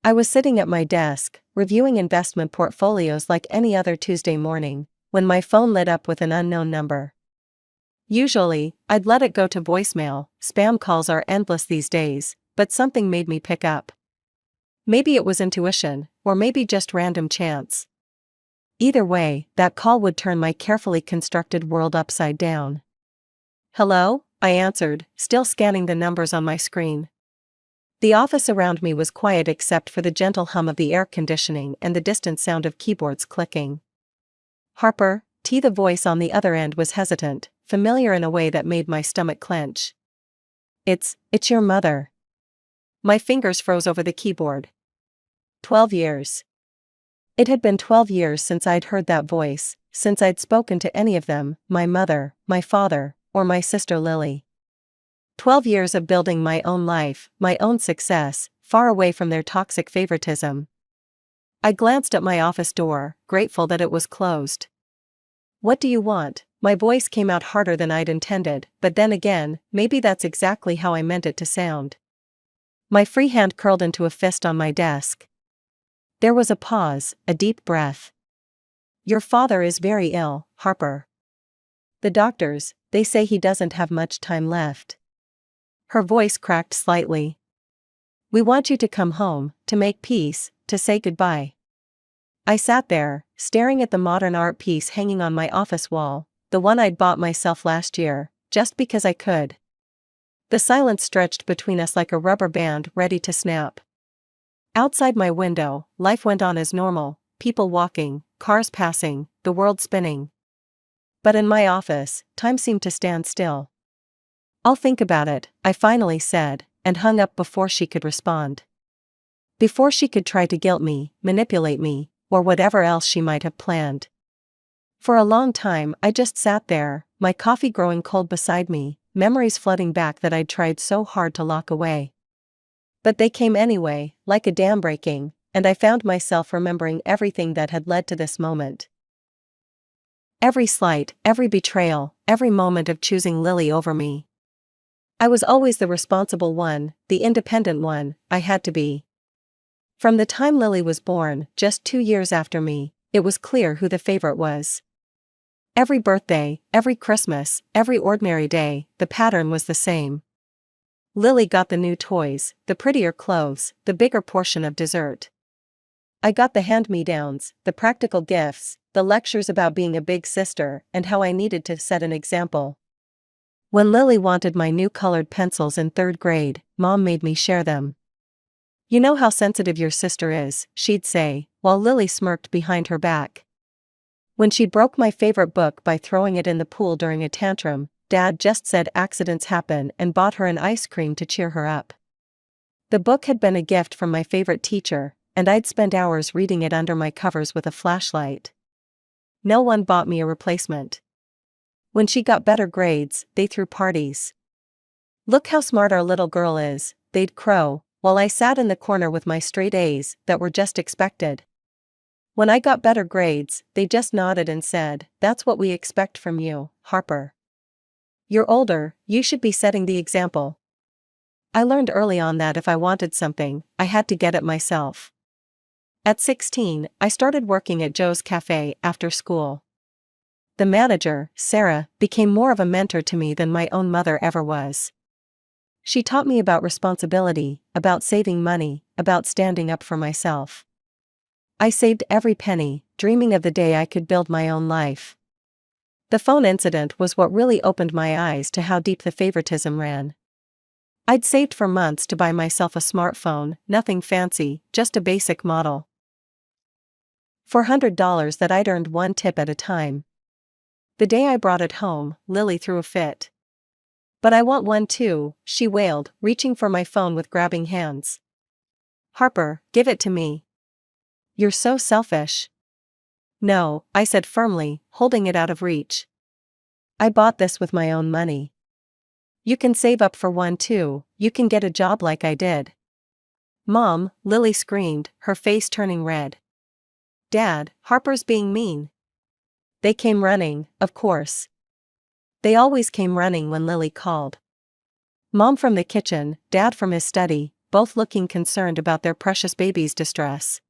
I was sitting at my desk, reviewing investment portfolios like any other Tuesday morning, when my phone lit up with an unknown number. Usually, I'd let it go to voicemail. Spam calls are endless these days, but something made me pick up. Maybe it was intuition, or maybe just random chance. Either way, that call would turn my carefully constructed world upside down. "Hello?" I answered, still scanning the numbers on my screen. The office around me was quiet except for the gentle hum of the air conditioning and the distant sound of keyboards clicking. "Harper?" The voice on the other end was hesitant, familiar in a way that made my stomach clench. It's your mother." My fingers froze over the keyboard. 12 years. It had been 12 years since I'd heard that voice, since I'd spoken to any of them, my mother, my father, or my sister Lily. 12 years of building my own life, my own success, far away from their toxic favoritism. I glanced at my office door, grateful that it was closed. "What do you want?" My voice came out harder than I'd intended, but then again, maybe that's exactly how I meant it to sound. My free hand curled into a fist on my desk. There was a pause, a deep breath. "Your father is very ill, Harper. The doctors, they say he doesn't have much time left." Her voice cracked slightly. "We want you to come home, to make peace, to say goodbye." I sat there, staring at the modern art piece hanging on my office wall, the one I'd bought myself last year, just because I could. The silence stretched between us like a rubber band ready to snap. Outside my window, life went on as normal, people walking, cars passing, the world spinning. But in my office, time seemed to stand still. "I'll think about it," I finally said, and hung up before she could respond. Before she could try to guilt me, manipulate me, or whatever else she might have planned. For a long time I just sat there, my coffee growing cold beside me, memories flooding back that I'd tried so hard to lock away. But they came anyway, like a dam breaking, and I found myself remembering everything that had led to this moment. Every slight, every betrayal, every moment of choosing Lily over me. I was always the responsible one, the independent one, I had to be. From the time Lily was born, just 2 years after me, it was clear who the favorite was. Every birthday, every Christmas, every ordinary day, the pattern was the same. Lily got the new toys, the prettier clothes, the bigger portion of dessert. I got the hand-me-downs, the practical gifts, the lectures about being a big sister and how I needed to set an example. When Lily wanted my new colored pencils in 3rd grade, Mom made me share them. "You know how sensitive your sister is," she'd say, while Lily smirked behind her back. When she broke my favorite book by throwing it in the pool during a tantrum, Dad just said accidents happen and bought her an ice cream to cheer her up. The book had been a gift from my favorite teacher, and I'd spent hours reading it under my covers with a flashlight. No one bought me a replacement. When she got better grades, they threw parties. "Look how smart our little girl is," they'd crow, while I sat in the corner with my straight A's that were just expected. When I got better grades, they just nodded and said, "That's what we expect from you, Harper. You're older, you should be setting the example." I learned early on that if I wanted something, I had to get it myself. At 16, I started working at Joe's Cafe after school. The manager, Sarah, became more of a mentor to me than my own mother ever was. She taught me about responsibility, about saving money, about standing up for myself. I saved every penny, dreaming of the day I could build my own life. The phone incident was what really opened my eyes to how deep the favoritism ran. I'd saved for months to buy myself a smartphone, nothing fancy, just a basic model. $400 that I'd earned one tip at a time. The day I brought it home, Lily threw a fit. "But I want one too," she wailed, reaching for my phone with grabbing hands. "Harper, give it to me. You're so selfish." "No," I said firmly, holding it out of reach. "I bought this with my own money. You can save up for one too, you can get a job like I did." "Mom," Lily screamed, her face turning red. "Dad, Harper's being mean." They came running, of course. They always came running when Lily called. Mom from the kitchen, Dad from his study, both looking concerned about their precious baby's distress.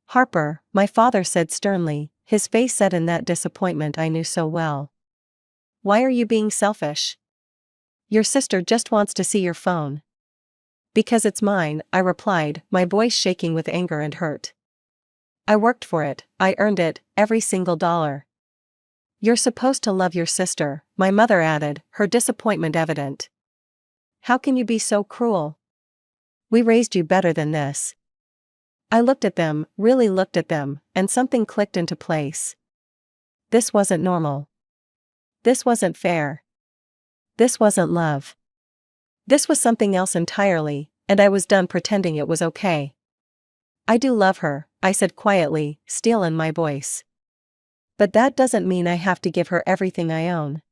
"Harper," my father said sternly, his face set in that disappointment I knew so well. "Why are you being selfish? Your sister just wants to see your phone." "Because it's mine," I replied, my voice shaking with anger and hurt. "I worked for it, I earned it, every single dollar." "You're supposed to love your sister," my mother added, her disappointment evident. "How can you be so cruel? We raised you better than this." I looked at them, really looked at them, and something clicked into place. This wasn't normal. This wasn't fair. This wasn't love. This was something else entirely, and I was done pretending it was okay. "I do love her," I said quietly, steel in my voice. "But that doesn't mean I have to give her everything I own."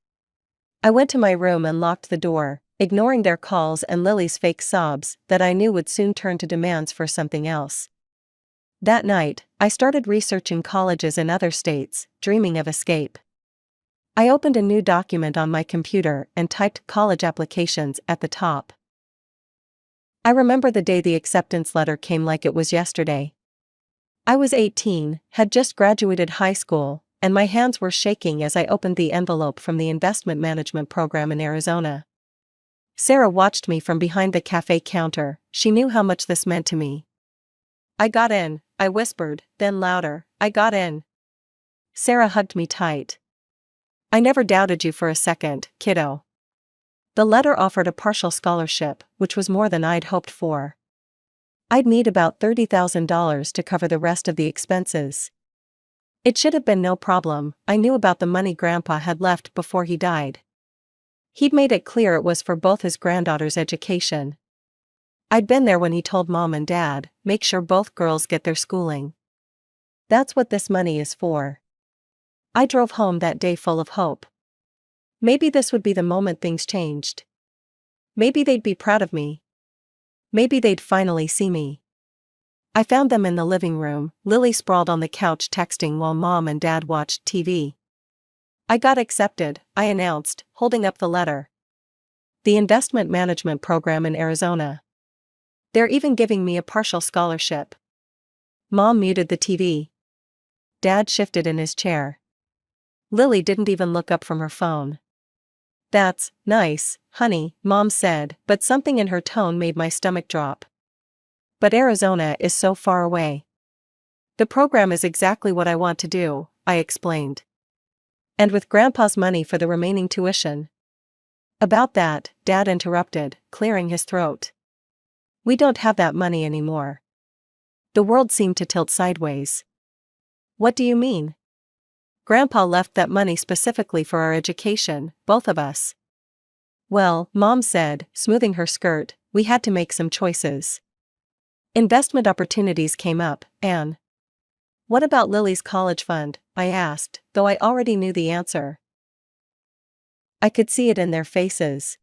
I went to my room and locked the door, ignoring their calls and Lily's fake sobs that I knew would soon turn to demands for something else. That night, I started researching colleges in other states, dreaming of escape. I opened a new document on my computer and typed college applications at the top. I remember the day the acceptance letter came like it was yesterday. I was 18, had just graduated high school, and my hands were shaking as I opened the envelope from the investment management program in Arizona. Sarah watched me from behind the cafe counter. She knew how much this meant to me. "I got in," I whispered, then louder, "I got in." Sarah hugged me tight. "I never doubted you for a second, kiddo." The letter offered a partial scholarship, which was more than I'd hoped for. I'd need about $30,000 to cover the rest of the expenses. It should have been no problem. I knew about the money Grandpa had left before he died. He'd made it clear it was for both his granddaughter's education. I'd been there when he told Mom and Dad, "Make sure both girls get their schooling. That's what this money is for." I drove home that day full of hope. Maybe this would be the moment things changed. Maybe they'd be proud of me. Maybe they'd finally see me. I found them in the living room, Lily sprawled on the couch texting while Mom and Dad watched TV. "I got accepted," I announced, holding up the letter. "The investment management program in Arizona. They're even giving me a partial scholarship." Mom muted the TV. Dad shifted in his chair. Lily didn't even look up from her phone. "That's nice, honey," Mom said, but something in her tone made my stomach drop. "But Arizona is so far away." "The program is exactly what I want to do," I explained. "And with Grandpa's money for the remaining tuition." "About that," Dad interrupted, clearing his throat. "We don't have that money anymore." The world seemed to tilt sideways. "What do you mean?" "Grandpa left that money specifically for our education, both of us." "Well," Mom said, smoothing her skirt, "we had to make some choices. Investment opportunities came up, and—" "What about Lily's college fund?" I asked, though I already knew the answer. I could see it in their faces.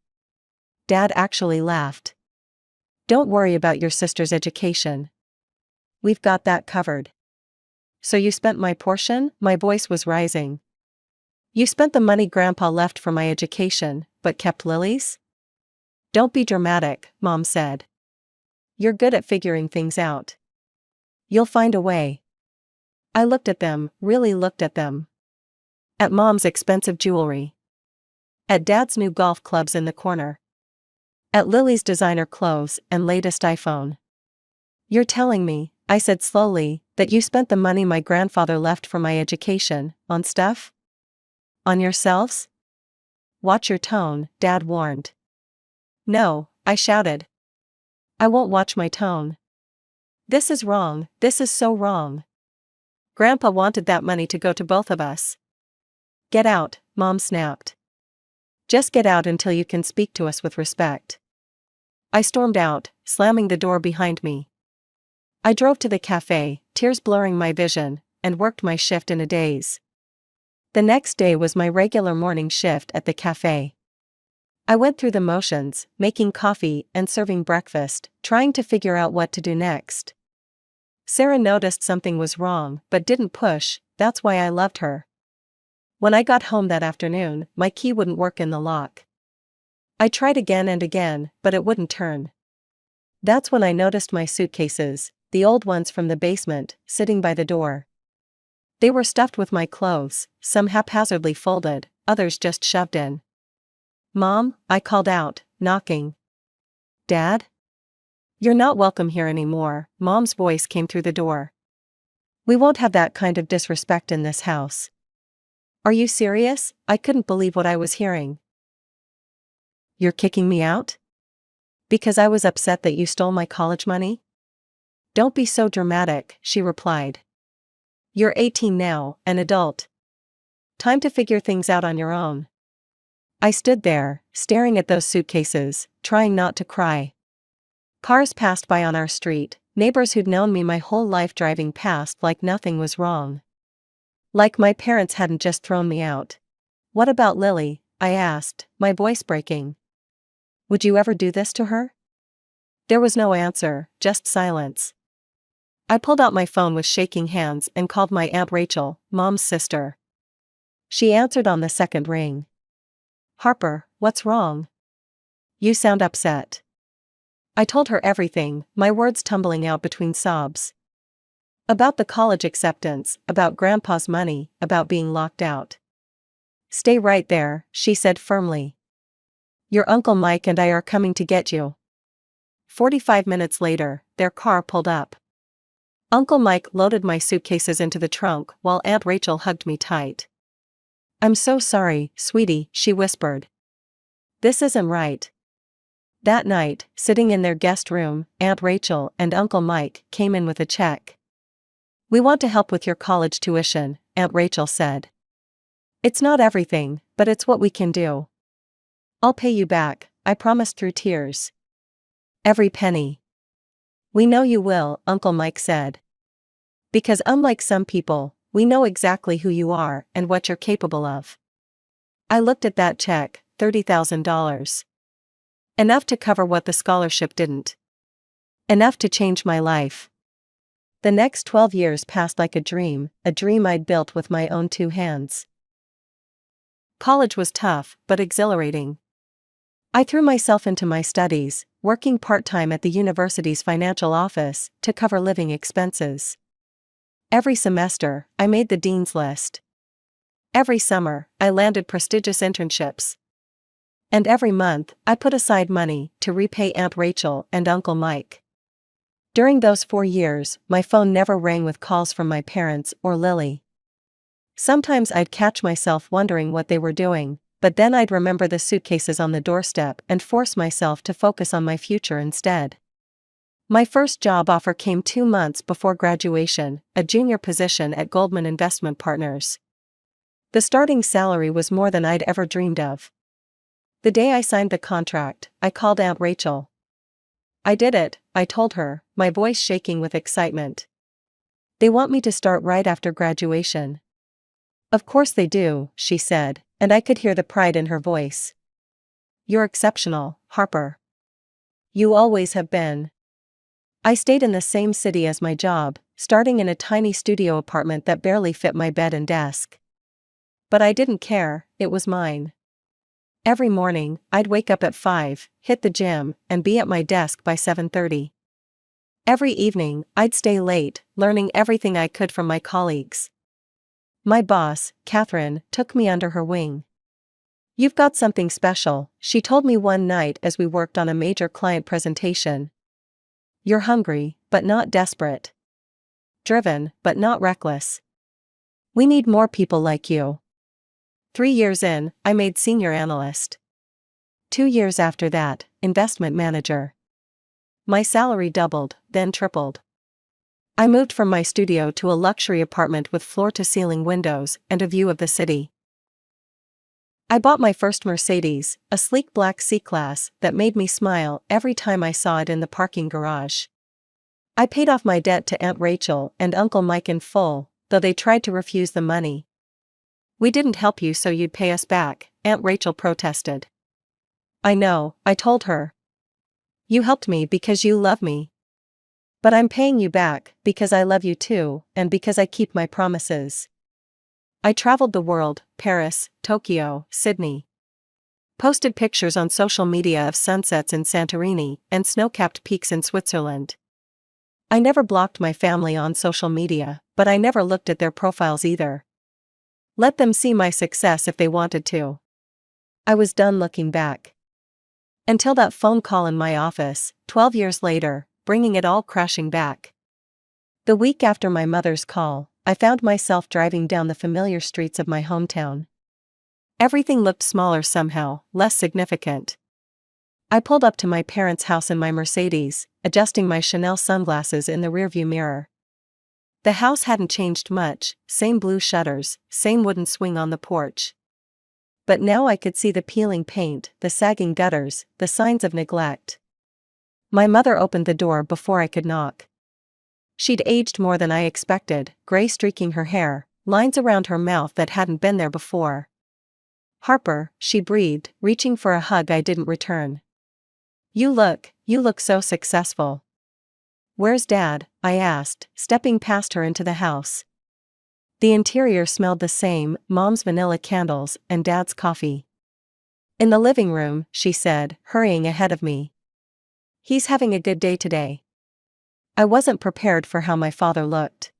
Dad actually laughed. "Don't worry about your sister's education. We've got that covered." "So you spent my portion?" My voice was rising. "You spent the money Grandpa left for my education, but kept Lily's?" "Don't be dramatic," Mom said. "You're good at figuring things out. You'll find a way." I looked at them, really looked at them. At Mom's expensive jewelry. At Dad's new golf clubs in the corner. At Lily's designer clothes and latest iPhone. "You're telling me," I said slowly, "that you spent the money my grandfather left for my education, on stuff? On yourselves?" "Watch your tone," Dad warned. "No," I shouted. "I won't watch my tone. This is wrong, this is so wrong. Grandpa wanted that money to go to both of us." "Get out," Mom snapped. "Just get out until you can speak to us with respect." I stormed out, slamming the door behind me. I drove to the cafe, tears blurring my vision, and worked my shift in a daze. The next day was my regular morning shift at the cafe. I went through the motions, making coffee and serving breakfast, trying to figure out what to do next. Sarah noticed something was wrong but didn't push. That's why I loved her. When I got home that afternoon, my key wouldn't work in the lock. I tried again and again, but it wouldn't turn. That's when I noticed my suitcases, the old ones from the basement, sitting by the door. They were stuffed with my clothes, some haphazardly folded, others just shoved in. "Mom," I called out, knocking. "Dad? You're not welcome here anymore," Mom's voice came through the door. "We won't have that kind of disrespect in this house." "Are you serious?" I couldn't believe what I was hearing. "You're kicking me out? Because I was upset that you stole my college money?" "Don't be so dramatic," she replied. "You're 18 now, an adult. Time to figure things out on your own." I stood there, staring at those suitcases, trying not to cry. Cars passed by on our street, neighbors who'd known me my whole life driving past like nothing was wrong. Like my parents hadn't just thrown me out. "What about Lily?" I asked, my voice breaking. "Would you ever do this to her?" There was no answer, just silence. I pulled out my phone with shaking hands and called my Aunt Rachel, Mom's sister. She answered on the second ring. "Harper, what's wrong? You sound upset." I told her everything, my words tumbling out between sobs. About the college acceptance, about Grandpa's money, about being locked out. "Stay right there," she said firmly. "Your Uncle Mike and I are coming to get you." 45 minutes later, their car pulled up. Uncle Mike loaded my suitcases into the trunk while Aunt Rachel hugged me tight. "I'm so sorry, sweetie," she whispered. "This isn't right." That night, sitting in their guest room, Aunt Rachel and Uncle Mike came in with a check. "We want to help with your college tuition," Aunt Rachel said. "It's not everything, but it's what we can do." "I'll pay you back," I promised through tears. "Every penny." "We know you will," Uncle Mike said. "Because unlike some people, we know exactly who you are and what you're capable of." I looked at that check, $30,000. Enough to cover what the scholarship didn't. Enough to change my life. The next 12 years passed like a dream I'd built with my own two hands. College was tough, but exhilarating. I threw myself into my studies, working part-time at the university's financial office to cover living expenses. Every semester, I made the dean's list. Every summer, I landed prestigious internships. And every month, I put aside money to repay Aunt Rachel and Uncle Mike. During those 4 years, my phone never rang with calls from my parents or Lily. Sometimes I'd catch myself wondering what they were doing, but then I'd remember the suitcases on the doorstep and force myself to focus on my future instead. My first job offer came 2 months before graduation, a junior position at Goldman Investment Partners. The starting salary was more than I'd ever dreamed of. The day I signed the contract, I called Aunt Rachel. "I did it," I told her, my voice shaking with excitement. "They want me to start right after graduation." "Of course they do," she said, and I could hear the pride in her voice. "You're exceptional, Harper. You always have been." I stayed in the same city as my job, starting in a tiny studio apartment that barely fit my bed and desk. But I didn't care, it was mine. Every morning, I'd wake up at 5, hit the gym, and be at my desk by 7:30. Every evening, I'd stay late, learning everything I could from my colleagues. My boss, Catherine, took me under her wing. "You've got something special," she told me one night as we worked on a major client presentation. "You're hungry, but not desperate. Driven, but not reckless. We need more people like you." 3 years in, I made senior analyst. 2 years after that, investment manager. My salary doubled, then tripled. I moved from my studio to a luxury apartment with floor-to-ceiling windows and a view of the city. I bought my first Mercedes, a sleek black C-Class that made me smile every time I saw it in the parking garage. I paid off my debt to Aunt Rachel and Uncle Mike in full, though they tried to refuse the money. "We didn't help you so you'd pay us back," Aunt Rachel protested. "I know," I told her. "You helped me because you love me. But I'm paying you back because I love you too, and because I keep my promises." I traveled the world, Paris, Tokyo, Sydney. Posted pictures on social media of sunsets in Santorini and snow-capped peaks in Switzerland. I never blocked my family on social media, but I never looked at their profiles either. Let them see my success if they wanted to. I was done looking back. Until that phone call in my office, 12 years later, bringing it all crashing back. The week after my mother's call, I found myself driving down the familiar streets of my hometown. Everything looked smaller somehow, less significant. I pulled up to my parents' house in my Mercedes, adjusting my Chanel sunglasses in the rearview mirror. The house hadn't changed much, same blue shutters, same wooden swing on the porch. But now I could see the peeling paint, the sagging gutters, the signs of neglect. My mother opened the door before I could knock. She'd aged more than I expected, gray streaking her hair, lines around her mouth that hadn't been there before. "Harper," she breathed, reaching for a hug I didn't return. You look so successful." "Where's Dad?" I asked, stepping past her into the house. The interior smelled the same, Mom's vanilla candles and Dad's coffee. "In the living room," she said, hurrying ahead of me. "He's having a good day today." I wasn't prepared for how my father looked.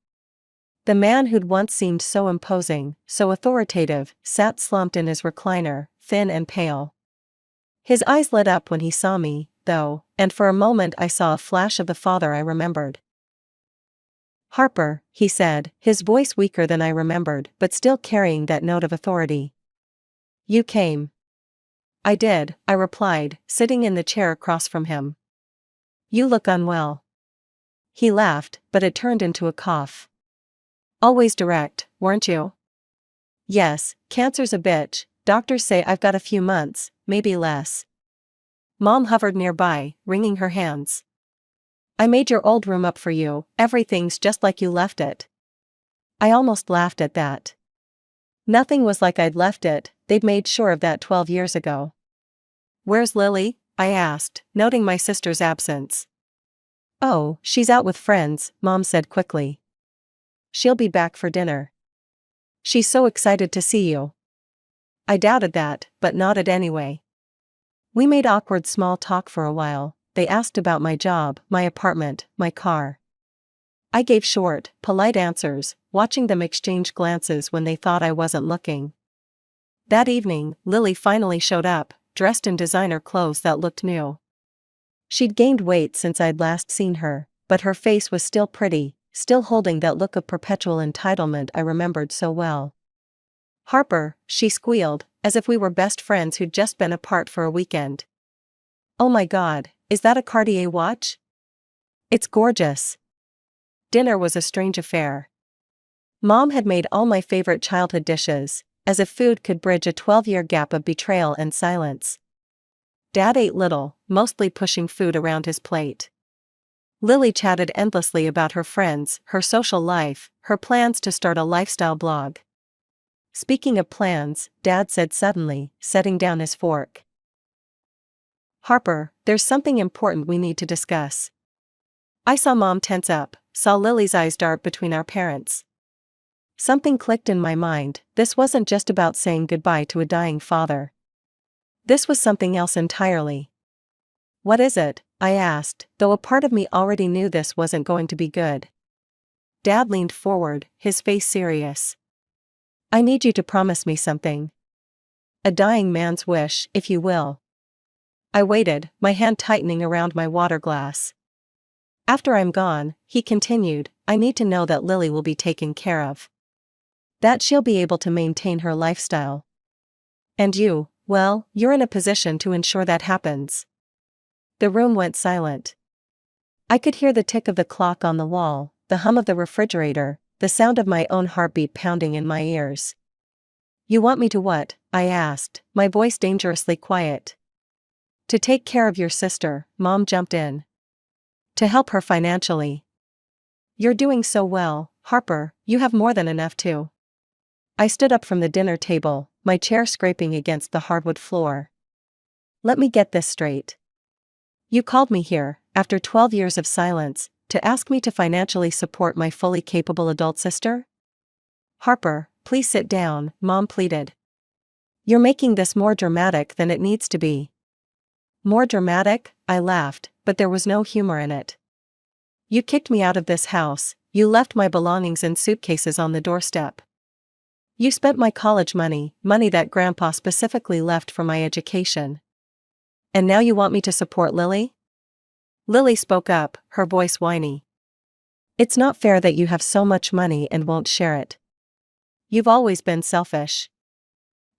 The man who'd once seemed so imposing, so authoritative, sat slumped in his recliner, thin and pale. His eyes lit up when he saw me, though, and for a moment I saw a flash of the father I remembered. "Harper," he said, his voice weaker than I remembered, but still carrying that note of authority. "You came." "I did," I replied, sitting in the chair across from him. "You look unwell." He laughed, but it turned into a cough. "Always direct, weren't you?" "Yes, cancer's a bitch. Doctors say I've got a few months, maybe less." Mom hovered nearby, wringing her hands. "I made your old room up for you, everything's just like you left it." I almost laughed at that. Nothing was like I'd left it, they'd made sure of that 12 years ago. "Where's Lily?" I asked, noting my sister's absence. "Oh, she's out with friends," Mom said quickly. "She'll be back for dinner." "She's so excited to see you." I doubted that, but nodded anyway. We made awkward small talk for a while. They asked about my job, my apartment, my car. I gave short, polite answers, watching them exchange glances when they thought I wasn't looking. That evening, Lily finally showed up, dressed in designer clothes that looked new. She'd gained weight since I'd last seen her, but her face was still pretty, still holding that look of perpetual entitlement I remembered so well. "Harper," she squealed, as if we were best friends who'd just been apart for a weekend. "Oh my God, is that a Cartier watch?" "It's gorgeous." Dinner was a strange affair. Mom had made all my favorite childhood dishes, as if food could bridge a 12-year gap of betrayal and silence. Dad ate little, mostly pushing food around his plate. Lily chatted endlessly about her friends, her social life, her plans to start a lifestyle blog. "Speaking of plans," Dad said suddenly, setting down his fork. "Harper, there's something important we need to discuss." I saw Mom tense up, saw Lily's eyes dart between our parents. Something clicked in my mind. This wasn't just about saying goodbye to a dying father. This was something else entirely. "What is it?" I asked, though a part of me already knew this wasn't going to be good. Dad leaned forward, his face serious. "I need you to promise me something. A dying man's wish, if you will." I waited, my hand tightening around my water glass. "After I'm gone," he continued, "I need to know that Lily will be taken care of. That she'll be able to maintain her lifestyle. And you, well, you're in a position to ensure that happens." The room went silent. I could hear the tick of the clock on the wall, the hum of the refrigerator, the sound of my own heartbeat pounding in my ears. "You want me to what?" I asked, my voice dangerously quiet. "To take care of your sister," Mom jumped in. "To help her financially." "You're doing so well, Harper, you have more than enough to." I stood up from the dinner table, my chair scraping against the hardwood floor. "Let me get this straight. You called me here, after 12 years of silence, to ask me to financially support my fully capable adult sister?" "Harper, please sit down," Mom pleaded. You're making this more dramatic than it needs to be. More dramatic? I laughed, but there was no humor in it. You kicked me out of this house, you left my belongings in suitcases on the doorstep. You spent my college money, money that Grandpa specifically left for my education. And now you want me to support Lily? Lily spoke up, her voice whiny. It's not fair that you have so much money and won't share it. You've always been selfish.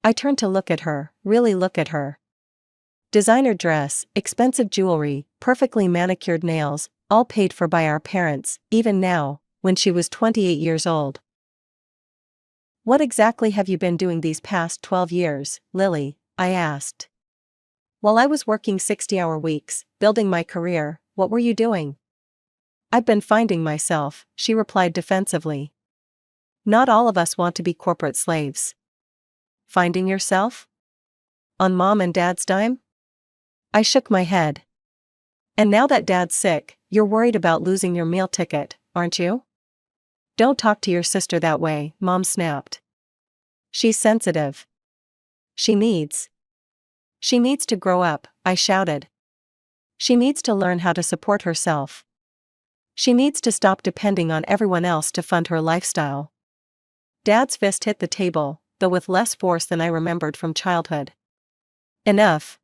I turned to look at her, really look at her. Designer dress, expensive jewelry, perfectly manicured nails, all paid for by our parents, even now, when she was 28 years old. What exactly have you been doing these past 12 years, Lily? I asked. While I was working 60-hour weeks, building my career, what were you doing? I've been finding myself, she replied defensively. Not all of us want to be corporate slaves. Finding yourself? On Mom and Dad's dime? I shook my head. And now that Dad's sick, you're worried about losing your meal ticket, aren't you? Don't talk to your sister that way, Mom snapped. She's sensitive. She needs to grow up, I shouted. She needs to learn how to support herself. She needs to stop depending on everyone else to fund her lifestyle. Dad's fist hit the table, though with less force than I remembered from childhood. Enough.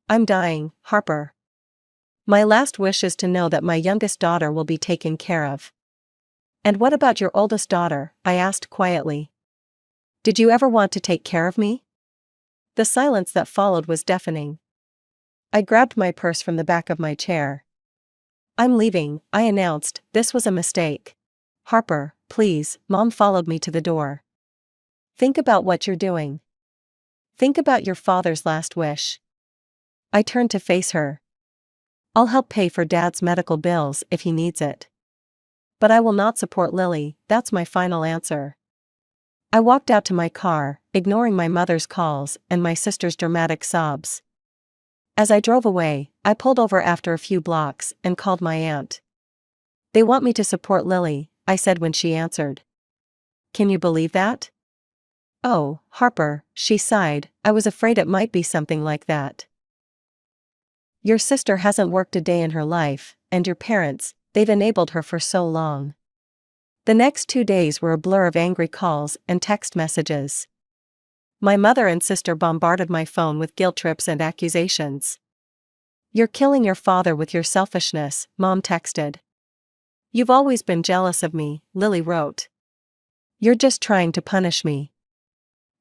I'm dying, Harper. My last wish is to know that my youngest daughter will be taken care of. And what about your oldest daughter? I asked quietly. Did you ever want to take care of me? The silence that followed was deafening. I grabbed my purse from the back of my chair. I'm leaving, I announced. This was a mistake. Harper, please, Mom followed me to the door. Think about what you're doing. Think about your father's last wish. I turned to face her. I'll help pay for Dad's medical bills if he needs it. But I will not support Lily, that's my final answer. I walked out to my car, ignoring my mother's calls and my sister's dramatic sobs. As I drove away, I pulled over after a few blocks and called my aunt. They want me to support Lily, I said when she answered. Can you believe that? Oh, Harper, she sighed, I was afraid it might be something like that. Your sister hasn't worked a day in her life, and your parents, they've enabled her for so long. The next 2 days were a blur of angry calls and text messages. My mother and sister bombarded my phone with guilt trips and accusations. You're killing your father with your selfishness, Mom texted. You've always been jealous of me, Lily wrote. You're just trying to punish me.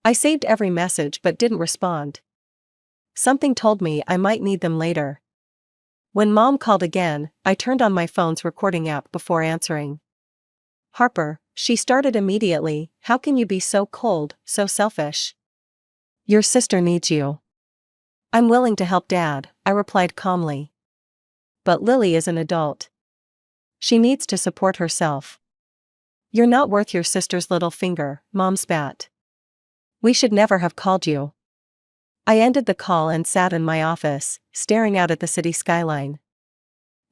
I saved every message but didn't respond. Something told me I might need them later. When Mom called again, I turned on my phone's recording app before answering. Harper, she started immediately, how can you be so cold, so selfish? Your sister needs you. I'm willing to help Dad, I replied calmly. But Lily is an adult. She needs to support herself. You're not worth your sister's little finger, Mom spat. We should never have called you. I ended the call and sat in my office, staring out at the city skyline.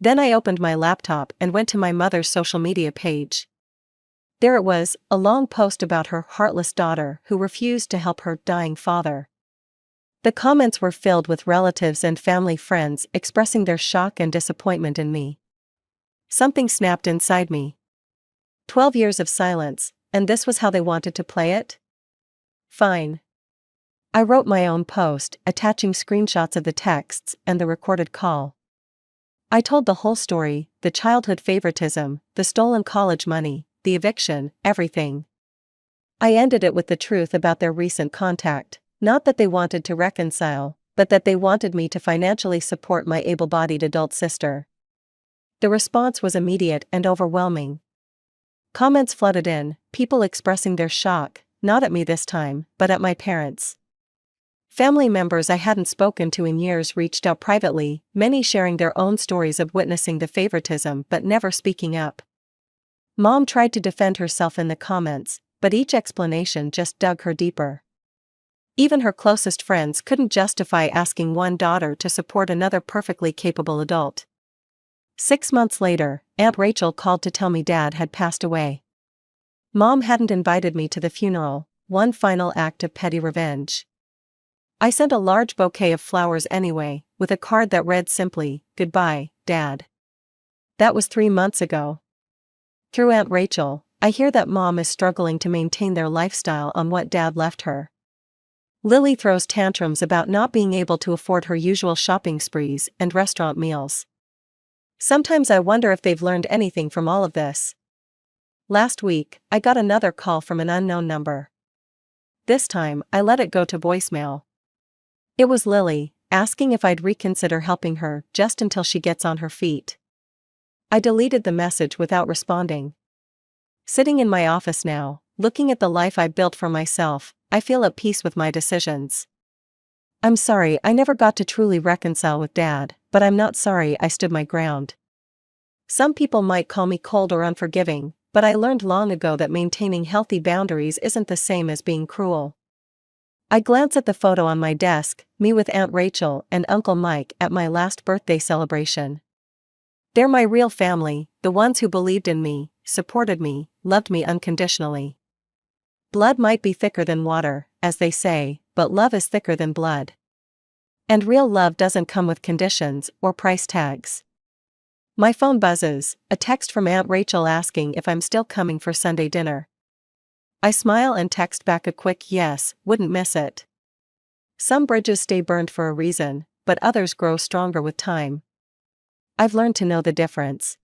Then I opened my laptop and went to my mother's social media page. There it was, a long post about her heartless daughter who refused to help her dying father. The comments were filled with relatives and family friends expressing their shock and disappointment in me. Something snapped inside me. 12 years of silence, and this was how they wanted to play it? Fine. I wrote my own post, attaching screenshots of the texts and the recorded call. I told the whole story, the childhood favoritism, the stolen college money, the eviction, everything. I ended it with the truth about their recent contact, not that they wanted to reconcile, but that they wanted me to financially support my able-bodied adult sister. The response was immediate and overwhelming. Comments flooded in, people expressing their shock, not at me this time, but at my parents. Family members I hadn't spoken to in years reached out privately, many sharing their own stories of witnessing the favoritism but never speaking up. Mom tried to defend herself in the comments, but each explanation just dug her deeper. Even her closest friends couldn't justify asking one daughter to support another perfectly capable adult. 6 months later, Aunt Rachel called to tell me Dad had passed away. Mom hadn't invited me to the funeral, one final act of petty revenge. I sent a large bouquet of flowers anyway, with a card that read simply, "Goodbye, Dad." That was 3 months ago. Through Aunt Rachel, I hear that Mom is struggling to maintain their lifestyle on what Dad left her. Lily throws tantrums about not being able to afford her usual shopping sprees and restaurant meals. Sometimes I wonder if they've learned anything from all of this. Last week, I got another call from an unknown number. This time, I let it go to voicemail. It was Lily, asking if I'd reconsider helping her just until she gets on her feet. I deleted the message without responding. Sitting in my office now, looking at the life I built for myself, I feel at peace with my decisions. I'm sorry I never got to truly reconcile with Dad, but I'm not sorry I stood my ground. Some people might call me cold or unforgiving, but I learned long ago that maintaining healthy boundaries isn't the same as being cruel. I glance at the photo on my desk, me with Aunt Rachel and Uncle Mike at my last birthday celebration. They're my real family, the ones who believed in me, supported me, loved me unconditionally. Blood might be thicker than water, as they say, but love is thicker than blood. And real love doesn't come with conditions or price tags. My phone buzzes, a text from Aunt Rachel asking if I'm still coming for Sunday dinner. I smile and text back a quick yes, wouldn't miss it. Some bridges stay burned for a reason, but others grow stronger with time. I've learned to know the difference.